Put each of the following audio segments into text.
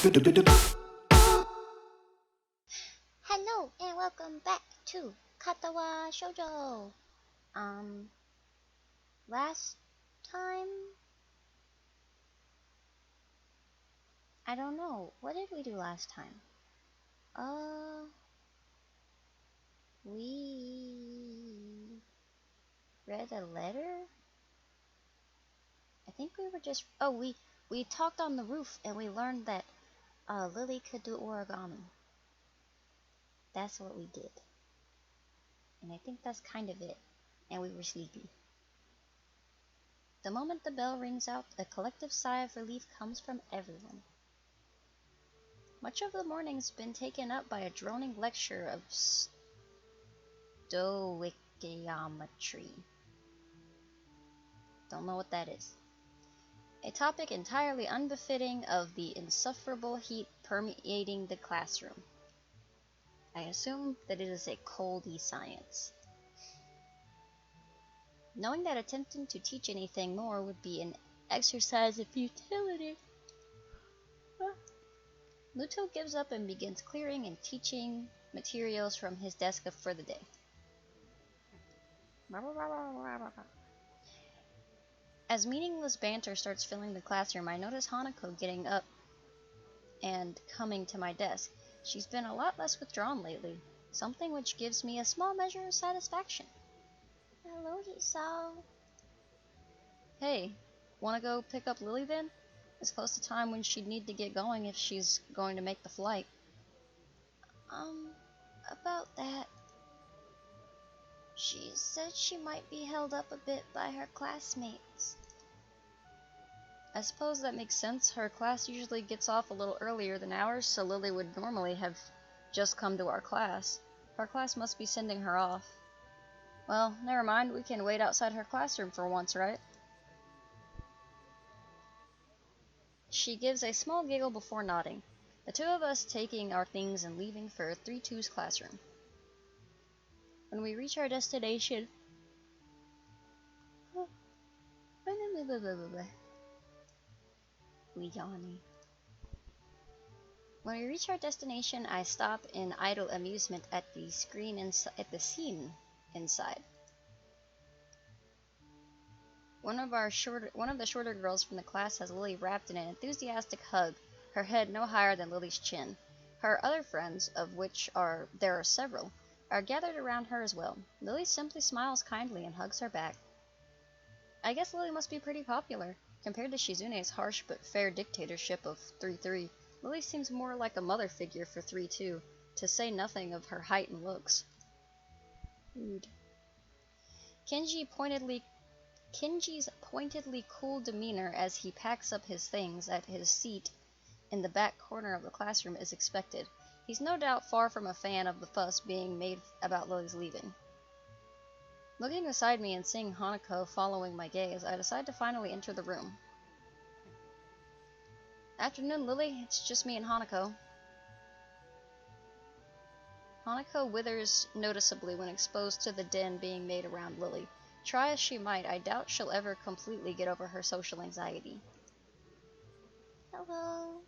Hello and welcome back to Katawa Shoujo. Last time, I don't know. What did we do last time? We read a letter? I think we were just, we talked on the roof and we learned that, Lily could do origami. That's what we did. And I think that's kind of it. And we were sleepy. The moment the bell rings out, a collective sigh of relief comes from everyone. Much of the morning's been taken up by a droning lecture of stoichiometry. Don't know what that is. A topic entirely unbefitting of the insufferable heat permeating the classroom. I assume that it is a coldy science. Knowing that attempting to teach anything more would be an exercise of futility, Muto gives up and begins clearing and teaching materials from his desk for the day. As meaningless banter starts filling the classroom, I notice Hanako getting up and coming to my desk. She's been a lot less withdrawn lately, something which gives me a small measure of satisfaction. Hello, Hisao. Hey, wanna go pick up Lily then? It's close to time when she'd need to get going if she's going to make the flight. About that. She said she might be held up a bit by her classmates. I suppose that makes sense. Her class usually gets off a little earlier than ours, so Lily would normally have just come to our class. Our class must be sending her off. Well, never mind, we can wait outside her classroom for once, right? She gives a small giggle before nodding, the two of us taking our things and leaving for 3-2's classroom. When we reach our destination... When we reach our destination, I stop in idle amusement at the scene inside. One of the shorter girls from the class has Lily wrapped in an enthusiastic hug, her head no higher than Lily's chin. Her other friends, of which there are several, are gathered around her as well. Lily simply smiles kindly and hugs her back. I guess Lily must be pretty popular. Compared to Shizune's harsh but fair dictatorship of 3-3, Lily seems more like a mother figure for 3-2, to say nothing of her height and looks. Rude. Kenji's pointedly cool demeanor as he packs up his things at his seat in the back corner of the classroom is expected. He's no doubt far from a fan of the fuss being made about Lily's leaving. Looking beside me and seeing Hanako following my gaze, I decide to finally enter the room. Afternoon, Lily. It's just me and Hanako. Hanako withers noticeably when exposed to the din being made around Lily. Try as she might, I doubt she'll ever completely get over her social anxiety. Hello.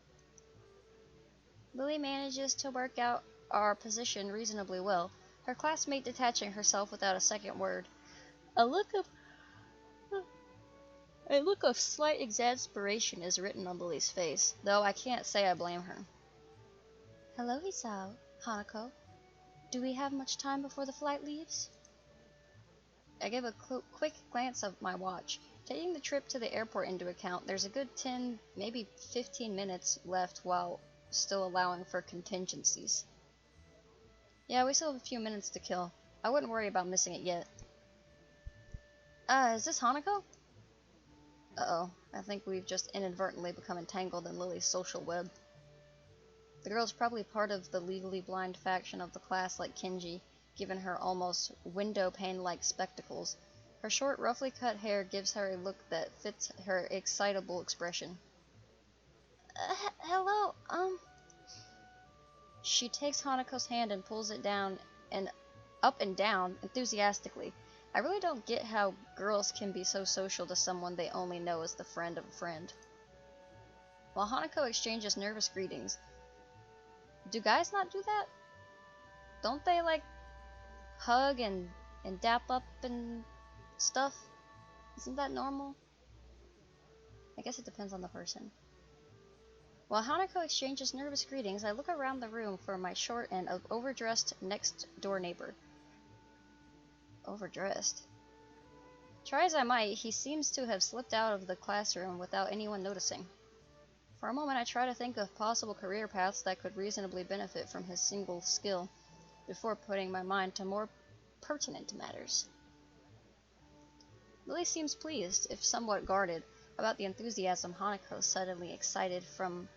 Lily manages to work out our position reasonably well, her classmate detaching herself without a second word. A look of slight exasperation is written on Lily's face, though I can't say I blame her. Hello, Hisao. Hanako. Do we have much time before the flight leaves? I give a quick glance of my watch. Taking the trip to the airport into account, there's a good 10, maybe 15 minutes left while still allowing for contingencies. Yeah, we still have a few minutes to kill. I wouldn't worry about missing it yet. Is this Hanako? Uh-oh, I think we've just inadvertently become entangled in Lily's social web. The girl's probably part of the legally blind faction of the class like Kenji, given her almost window pane-like spectacles. Her short, roughly cut hair gives her a look that fits her excitable expression. Hello, She takes Hanako's hand and pulls it down and up and down enthusiastically. I really don't get how girls can be so social to someone they only know as the friend of a friend. while Hanako exchanges nervous greetings. Do guys not do that? Don't they, like, hug and dap up and stuff? Isn't that normal? I guess it depends on the person. While Hanako exchanges nervous greetings, I look around the room for my short and overdressed next-door neighbor. Overdressed? Try as I might, he seems to have slipped out of the classroom without anyone noticing. For a moment I try to think of possible career paths that could reasonably benefit from his single skill, before putting my mind to more pertinent matters. Lily seems pleased, if somewhat guarded, about the enthusiasm Hanako suddenly excited from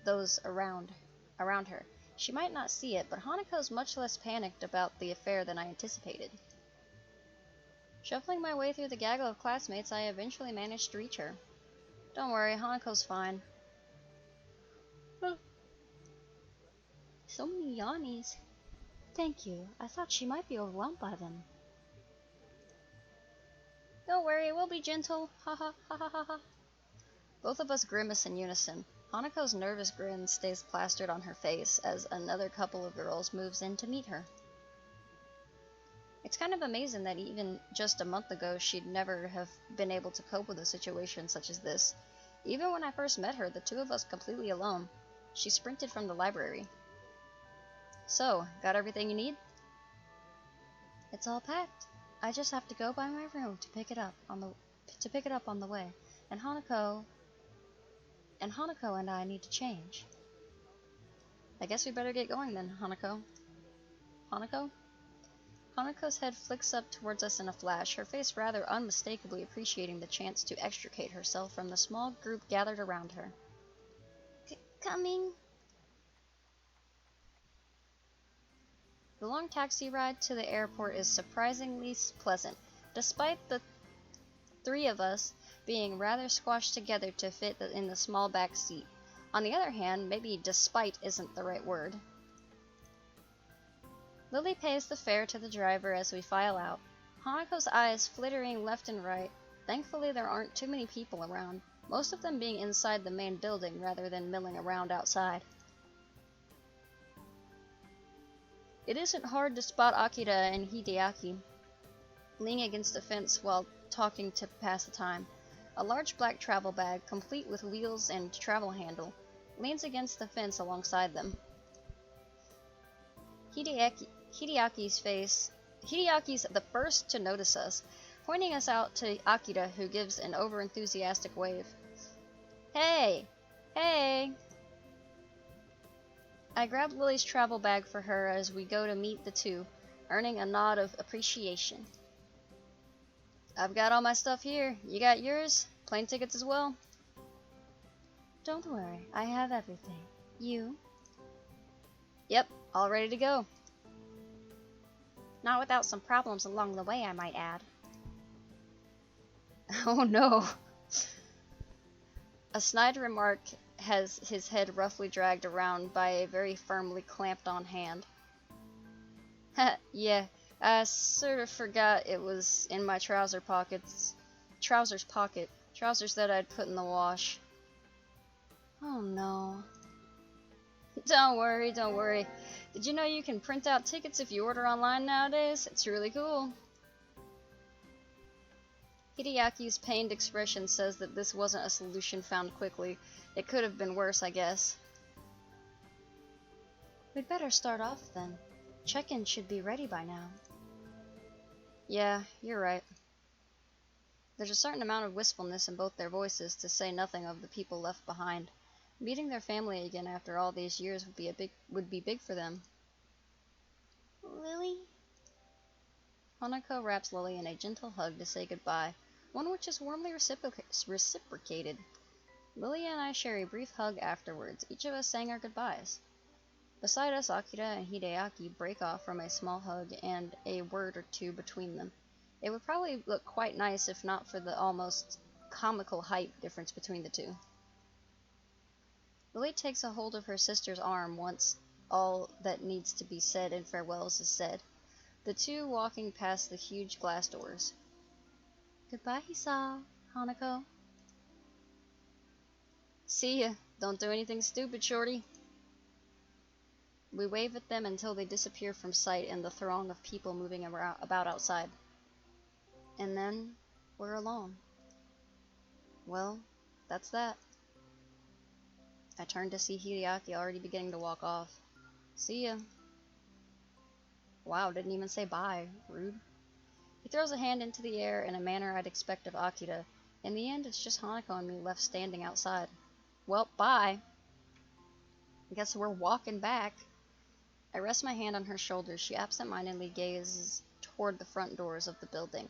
those around her. She might not see it, but Hanako's much less panicked about the affair than I anticipated. Shuffling my way through the gaggle of classmates, I eventually managed to reach her. Don't worry, Hanako's fine. So many yawnies. Thank you. I thought she might be overwhelmed by them. Don't worry, we'll be gentle. Ha ha ha ha ha ha. Both of us grimace in unison. Hanako's nervous grin stays plastered on her face as another couple of girls moves in to meet her. It's kind of amazing that even just a month ago she'd never have been able to cope with a situation such as this. Even when I first met her, the two of us completely alone, she sprinted from the library. So, got everything you need? It's all packed. I just have to go by my room to pick it up on the way. And Hanako and I need to change. I guess we better get going then, Hanako. Hanako? Hanako's head flicks up towards us in a flash, her face rather unmistakably appreciating the chance to extricate herself from the small group gathered around her. Coming. The long taxi ride to the airport is surprisingly pleasant, despite the three of us being rather squashed together to fit in the small back seat. On the other hand, maybe despite isn't the right word. Lily pays the fare to the driver as we file out, Hanako's eyes flittering left and right. Thankfully there aren't too many people around, most of them being inside the main building rather than milling around outside. It isn't hard to spot Akira and Hideaki leaning against the fence while talking to pass the time. A large black travel bag, complete with wheels and travel handle, leans against the fence alongside them. Hideaki's the first to notice us, pointing us out to Akira, who gives an over-enthusiastic wave. Hey! Hey! I grab Lily's travel bag for her as we go to meet the two, earning a nod of appreciation. I've got all my stuff here. You got yours? Plane tickets as well? Don't worry, I have everything. You? Yep, all ready to go. Not without some problems along the way, I might add. Oh no. A snide remark has his head roughly dragged around by a very firmly clamped on hand. Yeah, I sort of forgot it was in my trousers pocket. Trousers that I'd put in the wash. Oh no. Don't worry, don't worry. Did you know you can print out tickets if you order online nowadays? It's really cool. Hideaki's pained expression says that this wasn't a solution found quickly. It could have been worse, I guess. We'd better start off then. Check-in should be ready by now. Yeah, you're right. There's a certain amount of wistfulness in both their voices, to say nothing of the people left behind. Meeting their family again after all these years would be big for them. Lily? Hanako wraps Lily in a gentle hug to say goodbye, one which is warmly reciprocated. Lily and I share a brief hug afterwards, each of us saying our goodbyes. Beside us, Akira and Hideaki break off from a small hug and a word or two between them. It would probably look quite nice if not for the almost comical height difference between the two. Lily takes a hold of her sister's arm once all that needs to be said in farewells is said, the two walking past the huge glass doors. Goodbye, Hisa, Hanako. See ya. Don't do anything stupid, shorty. We wave at them until they disappear from sight in the throng of people moving about outside. And then, we're alone. Well, that's that. I turn to see Hideaki already beginning to walk off. See ya. Wow, didn't even say bye. Rude. He throws a hand into the air in a manner I'd expect of Akira. In the end, it's just Hanako and me left standing outside. Well, bye. I guess we're walking back. I rest my hand on her shoulder. She absent-mindedly gazes toward the front doors of the building,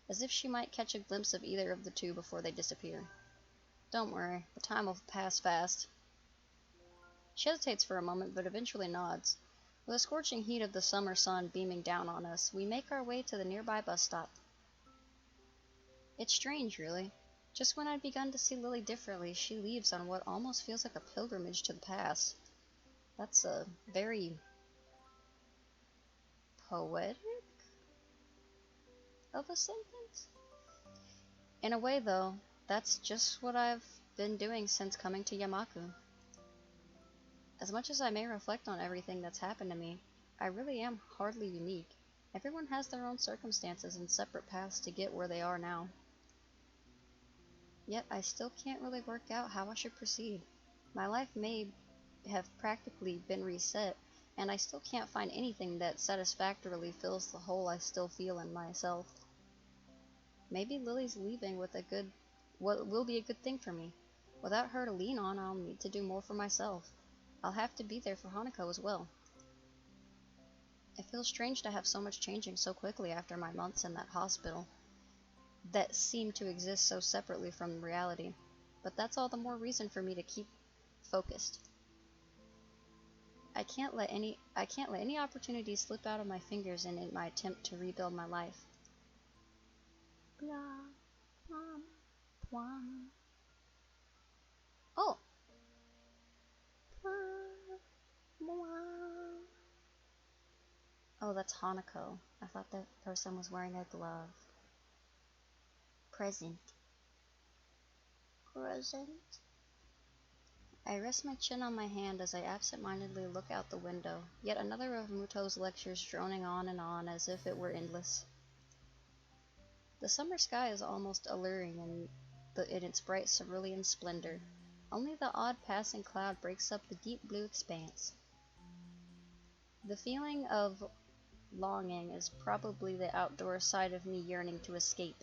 as if she might catch a glimpse of either of the two before they disappear. Don't worry, the time will pass fast. She hesitates for a moment, but eventually nods. With the scorching heat of the summer sun beaming down on us, we make our way to the nearby bus stop. It's strange, really. Just when I'd begun to see Lilly differently, she leaves on what almost feels like a pilgrimage to the past. That's a very poetic of a sentence? In a way, though, that's just what I've been doing since coming to Yamaku. As much as I may reflect on everything that's happened to me, I really am hardly unique. Everyone has their own circumstances and separate paths to get where they are now. Yet I still can't really work out how I should proceed. My life may have practically been reset, and I still can't find anything that satisfactorily fills the hole I still feel in myself. Maybe Lily's leaving with what will be a good thing for me. Without her to lean on, I'll need to do more for myself. I'll have to be there for Hanako as well. It feels strange to have so much changing so quickly after my months in that hospital that seemed to exist so separately from reality, but that's all the more reason for me to keep focused. I can't let any opportunity slip out of my fingers in my attempt to rebuild my life. Blah, blah, blah. Oh. Oh, that's Hanako. I thought that person was wearing a glove. Present. I rest my chin on my hand as I absent-mindedly look out the window, yet another of Muto's lectures droning on as if it were endless. The summer sky is almost alluring in its bright cerulean splendor. Only the odd passing cloud breaks up the deep blue expanse. The feeling of longing is probably the outdoor side of me yearning to escape.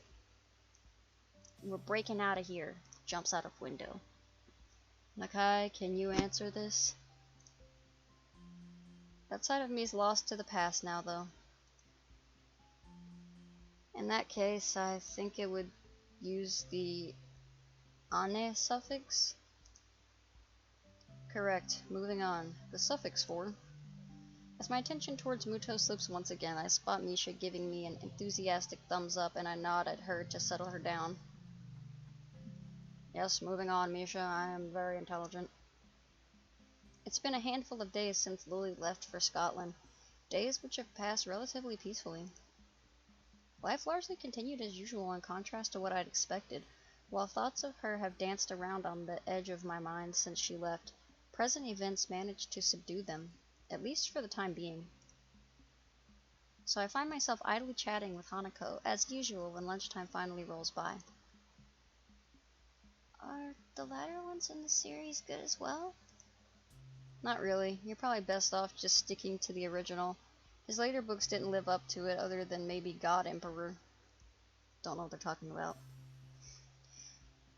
We're breaking out of here. Jumps out of window. Nakai, can you answer this? That side of me is lost to the past now, though. In that case, I think it would use the ane suffix. Correct. Moving on. The suffix for. As my attention towards Muto slips once again, I spot Misha giving me an enthusiastic thumbs up, and I nod at her to settle her down. Yes, moving on, Misha. I am very intelligent. It's been a handful of days since Lilly left for Scotland, days which have passed relatively peacefully. Life largely continued as usual in contrast to what I'd expected. While thoughts of her have danced around on the edge of my mind since she left, present events managed to subdue them, at least for the time being. So I find myself idly chatting with Hanako, as usual when lunchtime finally rolls by. Are the latter ones in the series good as well? Not really. You're probably best off just sticking to the original. His later books didn't live up to it other than maybe God Emperor. Don't know what they're talking about.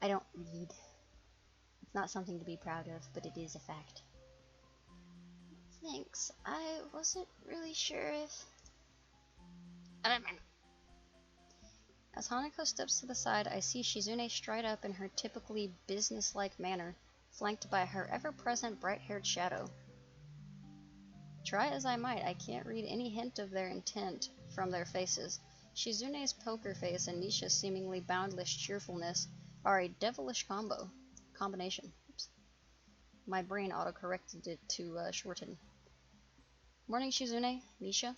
I don't read. It's not something to be proud of, but it is a fact. Thanks. I wasn't really sure if... As Hanako steps to the side, I see Shizune stride up in her typically business-like manner, flanked by her ever-present bright-haired shadow. Try as I might, I can't read any hint of their intent from their faces. Shizune's poker face and Nisha's seemingly boundless cheerfulness are a devilish combination. Oops. My brain auto-corrected it to shorten. Morning, Shizune. Nisha?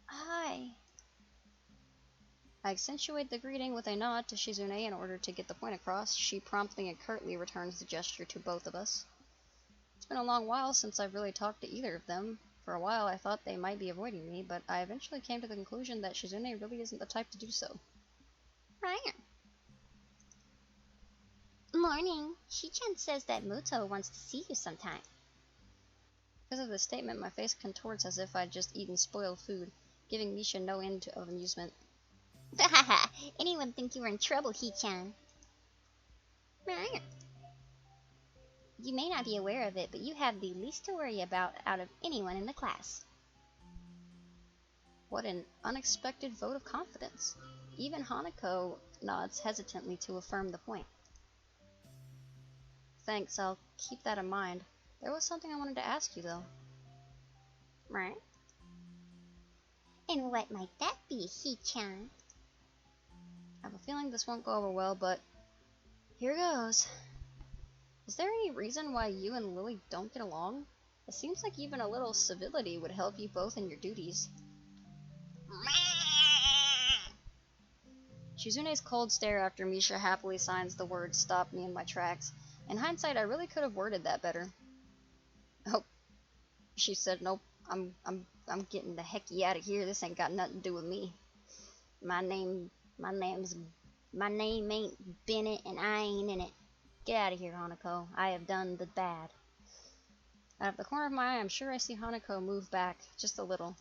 Hi. I accentuate the greeting with a nod to Shizune in order to get the point across. She promptly and curtly returns the gesture to both of us. It's been a long while since I've really talked to either of them. For a while I thought they might be avoiding me, but I eventually came to the conclusion that Shizune really isn't the type to do so. Right. Morning. Shi-chan says that Muto wants to see you sometime. Because of this statement, my face contorts as if I'd just eaten spoiled food, giving Misha no end of amusement. Anyone think you were in trouble, He-chan? Right. You may not be aware of it, but you have the least to worry about out of anyone in the class. What an unexpected vote of confidence. Even Hanako nods hesitantly to affirm the point. Thanks, I'll keep that in mind. There was something I wanted to ask you, though. Right. And what might that be, He-chan? I have a feeling this won't go over well, but here goes. Is there any reason why you and Lilly don't get along? It seems like even a little civility would help you both in your duties. Shizune's cold stare after Misha happily signs the word stopped me in my tracks. In hindsight, I really could have worded that better. Oh, she said, nope, I'm getting the hecky out of here. This ain't got nothing to do with me. My name ain't Bennett, and I ain't in it. Get out of here, Hanako. I have done the bad. Out of the corner of my eye, I'm sure I see Hanako move back, just a little.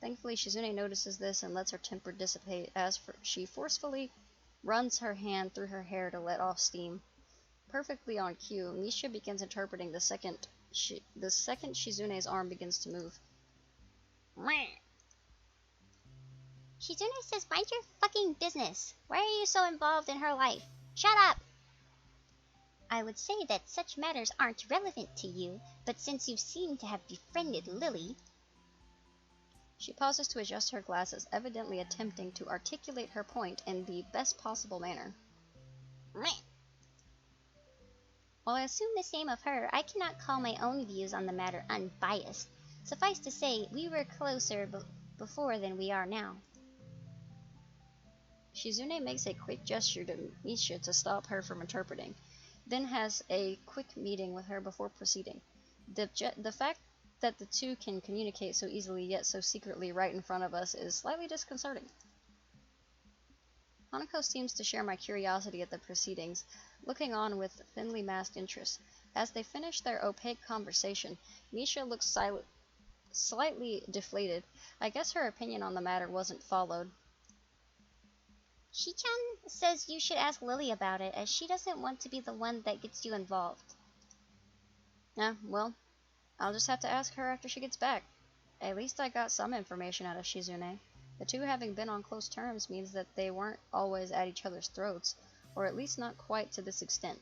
Thankfully, Shizune notices this and lets her temper dissipate as she forcefully runs her hand through her hair to let off steam. Perfectly on cue, Misha begins interpreting the second Shizune's arm begins to move. Shizune says mind your fucking business. Why are you so involved in her life? Shut up! I would say that such matters aren't relevant to you, but since you seem to have befriended Lilly... She pauses to adjust her glasses, evidently attempting to articulate her point in the best possible manner. While I assume the same of her, I cannot call my own views on the matter unbiased. Suffice to say, we were closer before than we are now. Shizune makes a quick gesture to Misha to stop her from interpreting, then has a quick meeting with her before proceeding. The fact that the two can communicate so easily yet so secretly right in front of us is slightly disconcerting. Hanako seems to share my curiosity at the proceedings, looking on with thinly masked interest. As they finish their opaque conversation, Misha looks slightly deflated. I guess her opinion on the matter wasn't followed. Shi-chan says you should ask Lilly about it, as she doesn't want to be the one that gets you involved. Well, I'll just have to ask her after she gets back. At least I got some information out of Shizune. The two having been on close terms means that they weren't always at each other's throats, or at least not quite to this extent.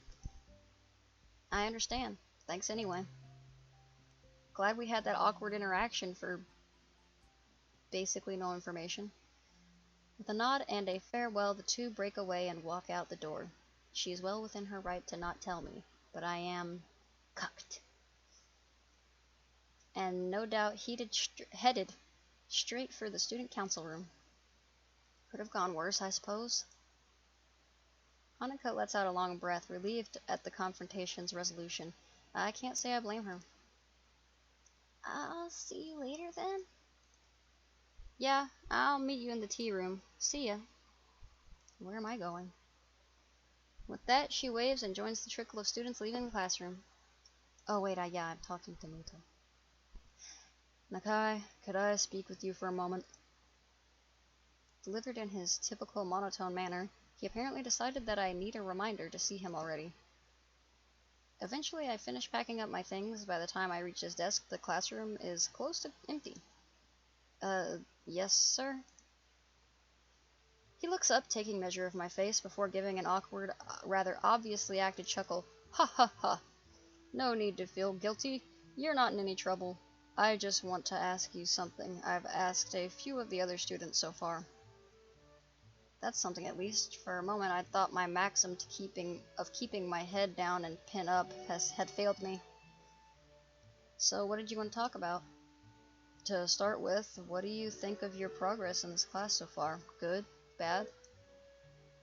I understand. Thanks anyway. Glad we had that awkward interaction for basically no information. With a nod and a farewell, the two break away and walk out the door. She is well within her right to not tell me, but I am cucked. And no doubt headed straight for the student council room. Could have gone worse, I suppose. Hanako lets out a long breath, relieved at the confrontation's resolution. I can't say I blame her. I'll see you later then? Yeah, I'll meet you in the tea room. See ya. Where am I going? With that, she waves and joins the trickle of students leaving the classroom. Oh wait, I'm talking to Muto. Nakai, could I speak with you for a moment? Delivered in his typical monotone manner, he apparently decided that I need a reminder to see him already. Eventually, I finish packing up my things. By the time I reach his desk, the classroom is close to empty. Yes, sir? He looks up, taking measure of my face, before giving an awkward, rather obviously acted chuckle. Ha ha ha! No need to feel guilty. You're not in any trouble. I just want to ask you something I've asked a few of the other students so far. That's something at least. For a moment I thought my maxim of keeping my head down and pin up had failed me. So what did you want to talk about? To start with, what do you think of your progress in this class so far? Good? Bad?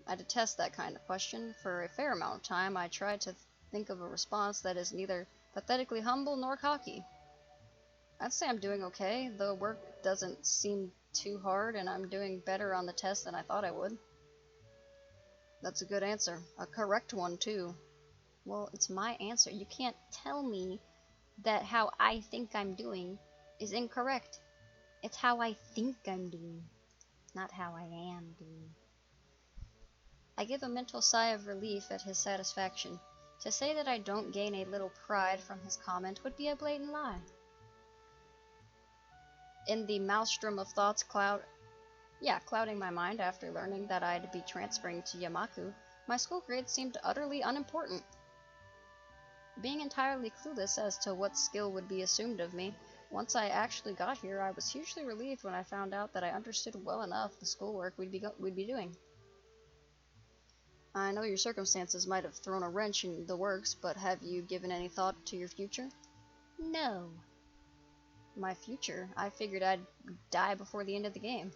I detest that kind of question. For a fair amount of time, I tried to think of a response that is neither pathetically humble nor cocky. I'd say I'm doing okay. The work doesn't seem too hard, and I'm doing better on the test than I thought I would. That's a good answer. A correct one, too. Well, it's my answer. You can't tell me that how I think I'm doing is incorrect. It's how I think I'm doing, not how I am doing. I give a mental sigh of relief at his satisfaction. To say that I don't gain a little pride from his comment would be a blatant lie. In the maelstrom of thoughts clouding my mind after learning that I'd be transferring to Yamaku, my school grades seemed utterly unimportant. Being entirely clueless as to what skill would be assumed of me, once I actually got here, I was hugely relieved when I found out that I understood well enough the schoolwork we'd be doing. I know your circumstances might have thrown a wrench in the works, but have you given any thought to your future? No. My future? I figured I'd die before the end of the game.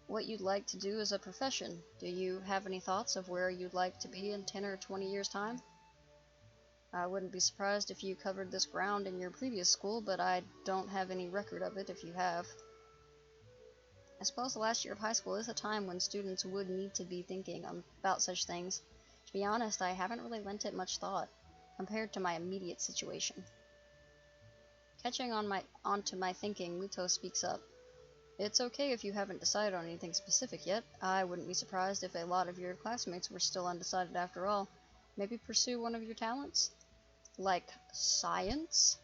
What you'd like to do as a profession? Do you have any thoughts of where you'd like to be in 10 or 20 years' time? I wouldn't be surprised if you covered this ground in your previous school, but I don't have any record of it if you have. I suppose the last year of high school is a time when students would need to be thinking about such things. To be honest, I haven't really lent it much thought, compared to my immediate situation. Catching onto my thinking, Muto speaks up. It's okay if you haven't decided on anything specific yet. I wouldn't be surprised if a lot of your classmates were still undecided after all. Maybe pursue one of your talents? Like science?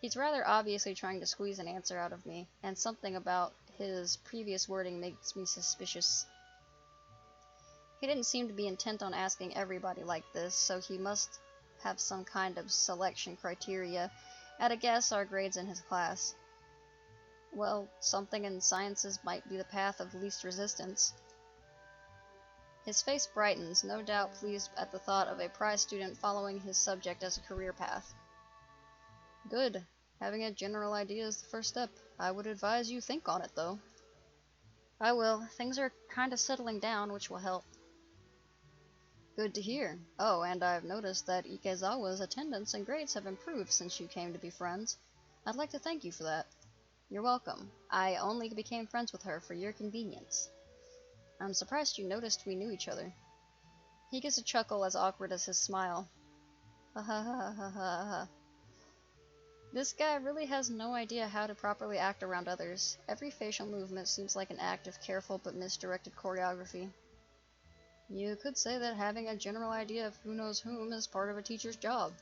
He's rather obviously trying to squeeze an answer out of me, and something about his previous wording makes me suspicious. He didn't seem to be intent on asking everybody like this, so he must have some kind of selection criteria. At a guess, our grades in his class. Well, something in sciences might be the path of least resistance. His face brightens, no doubt pleased at the thought of a prize student following his subject as a career path. Good. Having a general idea is the first step. I would advise you think on it, though. I will. Things are kind of settling down, which will help. Good to hear. Oh, and I've noticed that Ikezawa's attendance and grades have improved since you came to be friends. I'd like to thank you for that. You're welcome. I only became friends with her for your convenience. I'm surprised you noticed we knew each other. He gives a chuckle as awkward as his smile. Ha ha ha ha ha ha. This guy really has no idea how to properly act around others. Every facial movement seems like an act of careful but misdirected choreography. You could say that having a general idea of who knows whom is part of a teacher's job.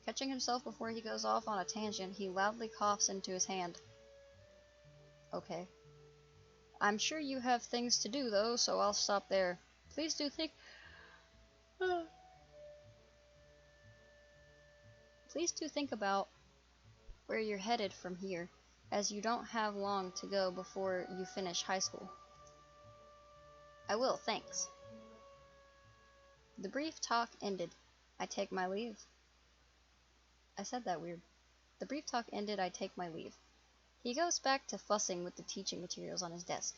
Catching himself before he goes off on a tangent, he loudly coughs into his hand. Okay. I'm sure you have things to do, though, so I'll stop there. Please do think... Please do think about where you're headed from here, as you don't have long to go before you finish high school. I will, thanks. The brief talk ended. I take my leave. I said that weird. The brief talk ended, I take my leave. He goes back to fussing with the teaching materials on his desk.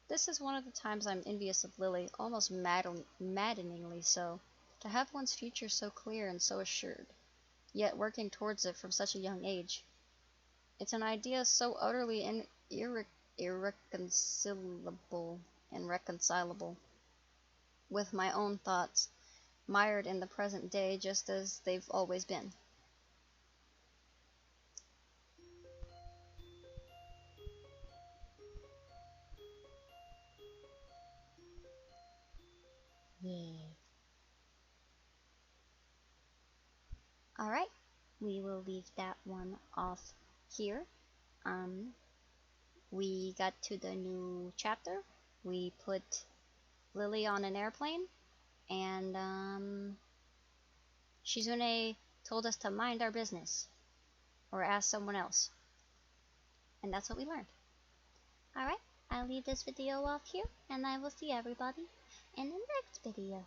This is one of the times I'm envious of Lilly, almost maddeningly so, to have one's future so clear and so assured, yet working towards it from such a young age. It's an idea so utterly irreconcilable with my own thoughts, mired in the present day just as they've always been. Yeah. Alright, we will leave that one off here. We got to the new chapter. We put Lilly on an airplane, and Shizune told us to mind our business, or ask someone else. And that's what we learned. Alright, I'll leave this video off here, and I will see everybody in the next video.